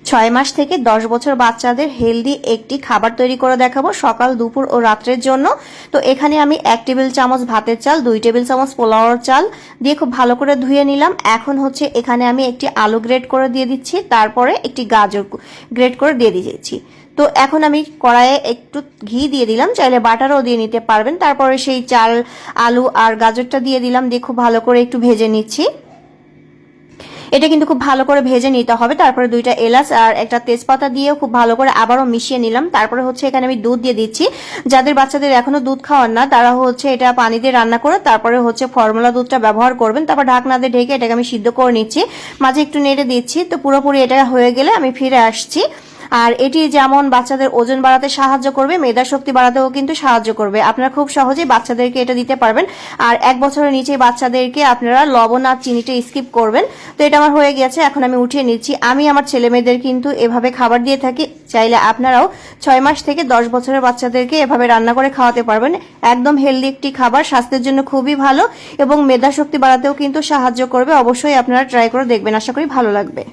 6 মাস থেকে 10 বছর বাচ্চাদের হেলদি একটি খাবার তৈরি করে দেখাবো সকাল দুপুর ও রাত্রের জন্য। তো এখানে আমি 1 টেবিল চামচ ভাতের চাল, 2 টেবিল চামচ পোলাওর চাল দিয়ে খুব ভালো করে ধুয়ে নিলাম। এখন হচ্ছে এখানে আমি একটি আলু গ্রেট করে দিয়ে দিচ্ছি, তারপরে একটি গাজর গ্রেট করে দিয়ে দিয়েছি। তো এখন আমি কড়াইয়ে একটু ঘি দিয়ে দিলাম, চাইলে বাটারও দিয়ে নিতে পারবেন। তারপরে সেই চাল, আলু আর গাজরটা দিয়ে দিলাম, দিয়ে খুব ভালো করে একটু ভেজে নিচ্ছি। এটা কিন্তু খুব ভালো করে ভেজে নিতে হবে। তারপরে 2টা এলাচ আর একটা তেজপাতা দিয়ে খুব ভালো করে আবারও মিশিয়ে নিলাম। তারপরে হচ্ছে এখানে আমি দুধ দিয়ে দিচ্ছি। যাদের বাচ্চাদের এখনো দুধ খাওয়ান না তারা হচ্ছে এটা পানি দিয়ে রান্না করে তারপরে হচ্ছে ফর্মুলা দুধটা ব্যবহার করবেন। তারপর ঢাকনা দিয়ে ঢেকে এটাকে আমি সিদ্ধ করে নিচ্ছি, মাঝে একটু নেড়ে দিচ্ছি। তো পুরোপুরি এটা হয়ে গেলে আমি ফিরে আসছি। আর এটি যেমন বাচ্চাদের ওজন বাড়াতে সাহায্য করবে, মেধা শক্তি বাড়াতেও কিন্তু সাহায্য করবে। আপনারা খুব সহজেই বাচ্চাদেরকে এটা দিতে পারবেন। আর 1 বছরের নিচে বাচ্চাদেরকে আপনারা লবণ আর চিনিটা স্কিপ করবেন। তো এটা আমার হয়ে গেছে, এখন আমি উঠিয়ে নিচ্ছি। আমি আমার ছেলে মেয়েদের কিন্তু এভাবে খাবার দিয়ে থাকি, চাইলে আপনারাও 6 মাস থেকে 10 বছরের বাচ্চাদেরকে এভাবে রান্না করে খাওয়াতে পারবেন। একদম হেলদি একটি খাবার, স্বাস্থ্যের জন্য খুবই ভালো এবং মেধা শক্তি বাড়াতেও কিন্তু সাহায্য করবে। অবশ্যই আপনারা ট্রাই করে দেখবেন, আশা করি ভালো লাগবে।